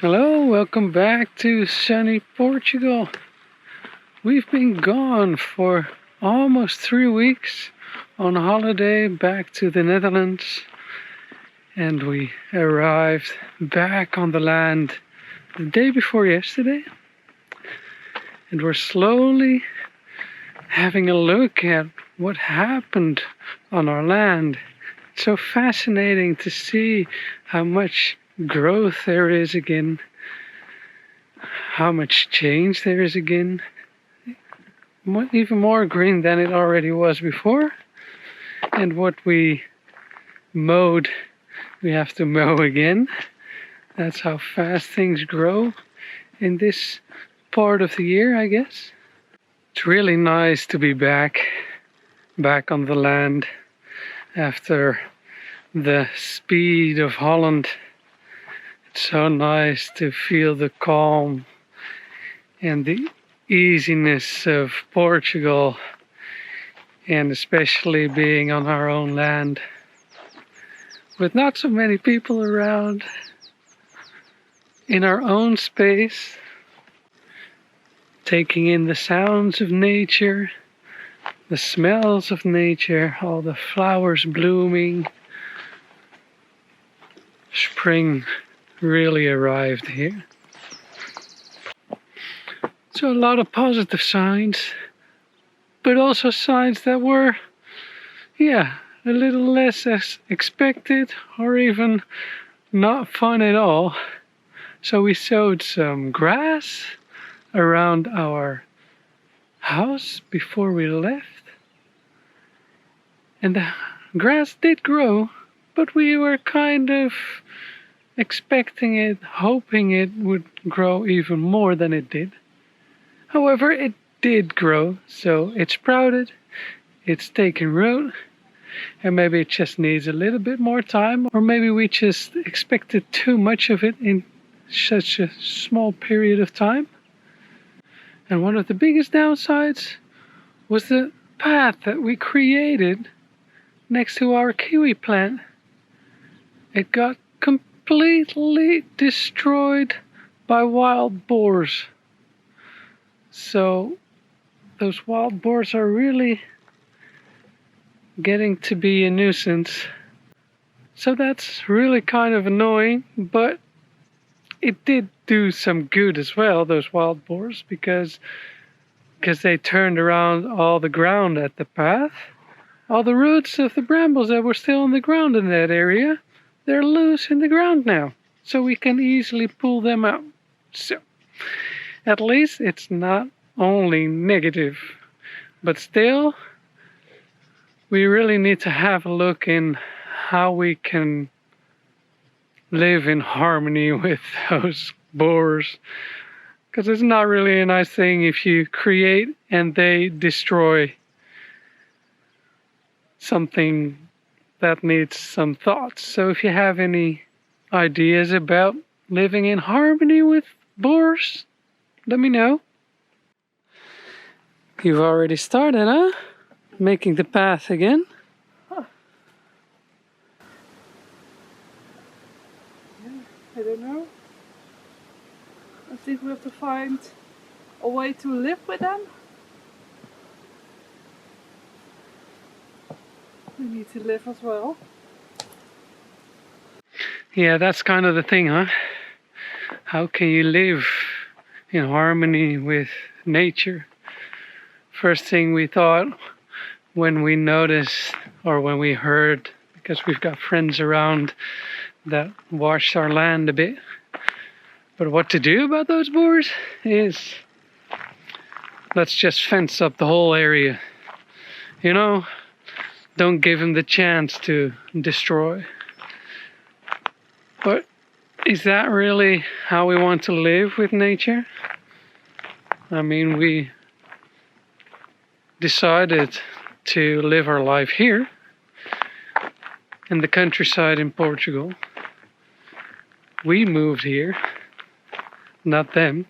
Hello, welcome back to sunny Portugal. We've been gone for almost 3 weeks on holiday back to the Netherlands, and we arrived back on the land the day before yesterday, and we're slowly having a look at what happened on our land. It's so fascinating to see how much growth there is again, how much change there is again, even more green than it already was before. And what we mowed, we have to mow again. That's how fast things grow in this part of the year, I guess. It's really nice to be back on the land after the speed of Holland. It's so nice to feel the calm and the easiness of Portugal, and especially being on our own land with not so many people around, in our own space, taking in the sounds of nature, the smells of nature, all the flowers blooming. Spring really arrived here. So a lot of positive signs, but also signs that were, a little less as expected, or even not fun at all. So we sowed some grass around our house before we left, and the grass did grow, but we were kind of expecting it, hoping it would grow even more than it did. However, it did grow, so it sprouted, it's taken root, and maybe it just needs a little bit more time, or maybe we just expected too much of it in such a small period of time. And one of the biggest downsides was the path that we created next to our kiwi plant. It got completely destroyed by wild boars. So those wild boars are really getting to be a nuisance. So that's really kind of annoying, but it did do some good as well, those wild boars, because they turned around all the ground at the path. All the roots of the brambles that were still on the ground in that area, they're loose in the ground now, so we can easily pull them out. So at least it's not only negative, but still we really need to have a look in how we can live in harmony with those boars, because it's not really a nice thing if you create and they destroy something that needs some thoughts. So if you have any ideas about living in harmony with boars, let me know. You've already started, huh? Making the path again? Huh. Yeah, I don't know. I think we have to find a way to live with them. We need to live as well. Yeah, that's kind of the thing, huh? How can you live in harmony with nature? First thing we thought when we noticed, or when we heard, because we've got friends around that watch our land a bit, but what to do about those boars is, let's just fence up the whole area. You know, don't give them the chance to destroy. But is that really how we want to live with nature? I mean, we decided to live our life here in the countryside in Portugal. We moved here, not them.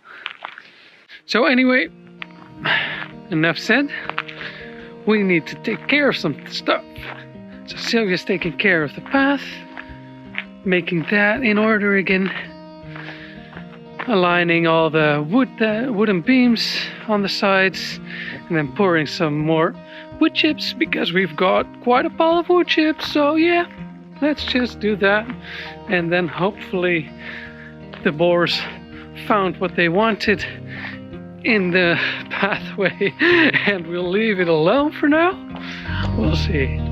So anyway, enough said. We need to take care of some stuff. So Sylvia's taking care of the path, making that in order again. aligning all the wooden beams on the sides, and then pouring some more wood chips because we've got quite a pile of wood chips. So yeah, let's just do that, and then hopefully the boars found what they wanted in the pathway and we'll leave it alone for now. We'll see.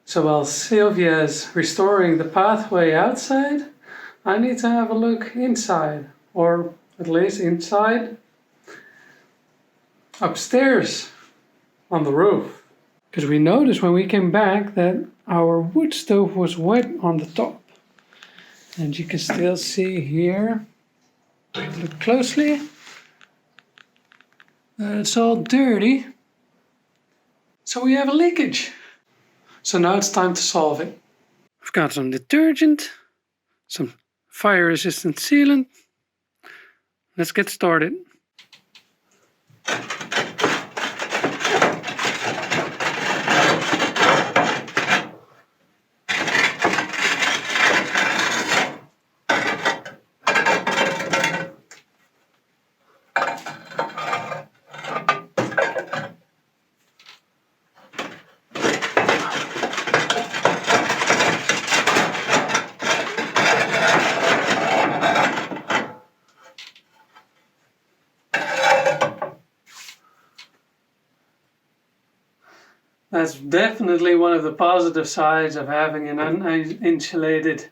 So while Sylvia's restoring the pathway outside, I need to have a look inside, or at least inside upstairs on the roof. Because we noticed when we came back that our wood stove was wet on the top. And you can still see here, look closely, it's all dirty. So we have a leakage. So now it's time to solve it. I've got some detergent, some fire resistant sealant. Let's get started. That's definitely one of the positive sides of having an uninsulated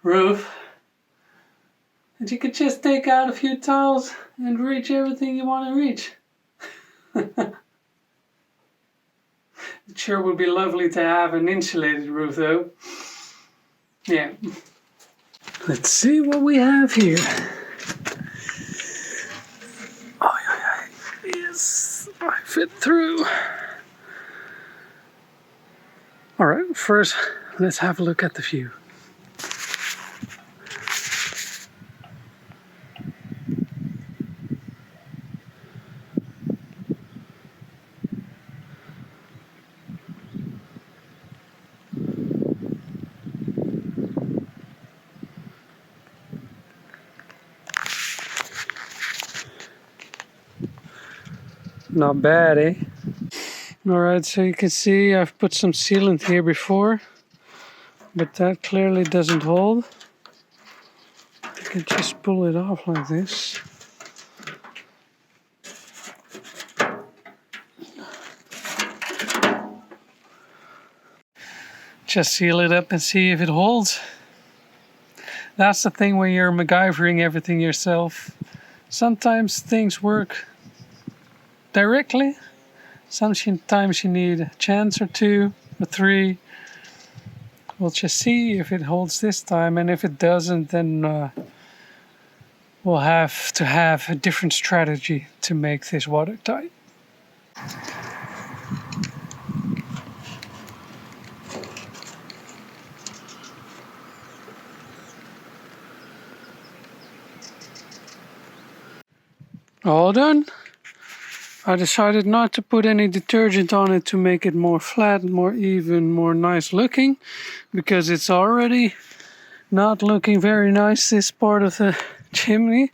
roof. And you could just take out a few towels and reach everything you want to reach. It sure would be lovely to have an insulated roof though. Yeah. Let's see what we have here. Oh, yes, I fit through. Alright, first let's have a look at the view. Not bad, eh? Alright, so you can see I've put some sealant here before, but that clearly doesn't hold. You can just pull it off like this. Just seal it up and see if it holds. That's the thing when you're MacGyvering everything yourself. Sometimes things work directly. Sometimes you need a chance or two or three. We'll just see if it holds this time, and if it doesn't, then we'll have to have a different strategy to make this watertight. All done. I decided not to put any detergent on it to make it more flat, more even, more nice looking, because it's already not looking very nice, this part of the chimney.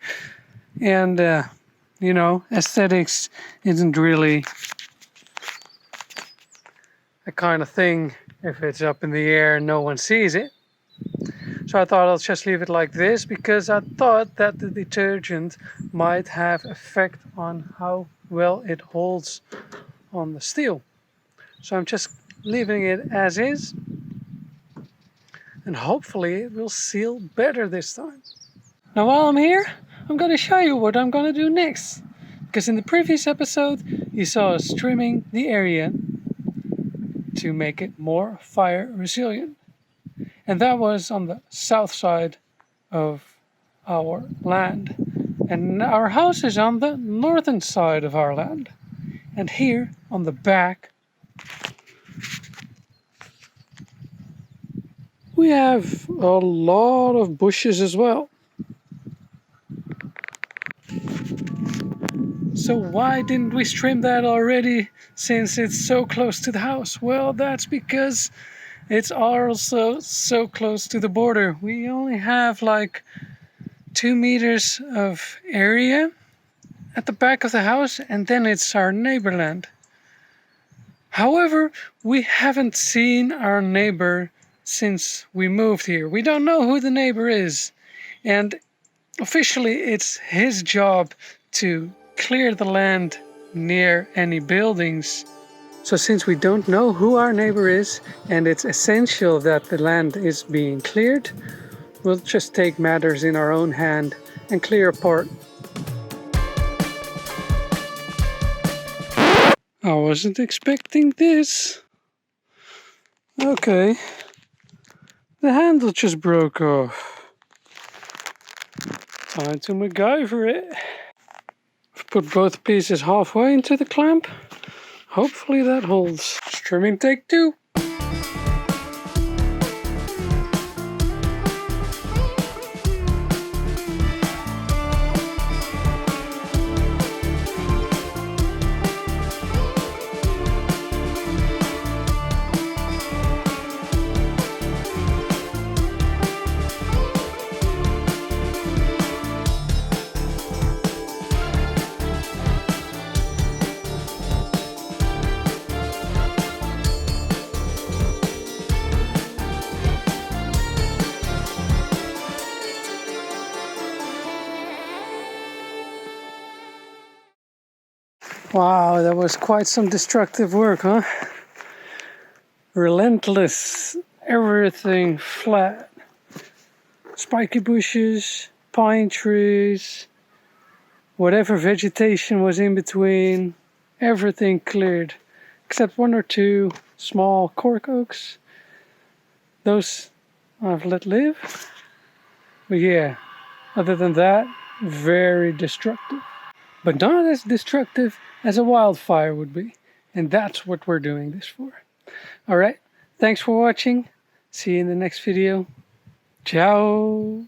And you know, aesthetics isn't really a kind of thing if it's up in the air and no one sees it. So I thought I'll just leave it like this, because I thought that the detergent might have effect on how well it holds on the steel. So I'm just leaving it as is. and hopefully it will seal better this time. Now while I'm here, I'm going to show you what I'm going to do next. Because in the previous episode, you saw us trimming the area to make it more fire resilient. And that was on the south side of our land. And our house is on the northern side of our land. And here on the back, we have a lot of bushes as well. So why didn't we trim that already since it's so close to the house? Well, that's because it's also so close to the border. We only have like 2 meters of area at the back of the house, and then it's our neighbor land. However, we haven't seen our neighbor since we moved here. We don't know who the neighbor is, and officially it's his job to clear the land near any buildings. So since we don't know who our neighbor is and it's essential that the land is being cleared, we'll just take matters in our own hand and clear a part. I wasn't expecting this. Okay. The handle just broke off. Time to MacGyver it. I've put both pieces halfway into the clamp. Hopefully that holds. Trimming take 2. Wow, that was quite some destructive work, huh? Relentless, everything flat. Spiky bushes, pine trees, whatever vegetation was in between, everything cleared. Except 1 or 2 small cork oaks. Those I've let live. But yeah, other than that, very destructive. But not as destructive as a wildfire would be. And that's what we're doing this for. Alright, thanks for watching. See you in the next video. Ciao!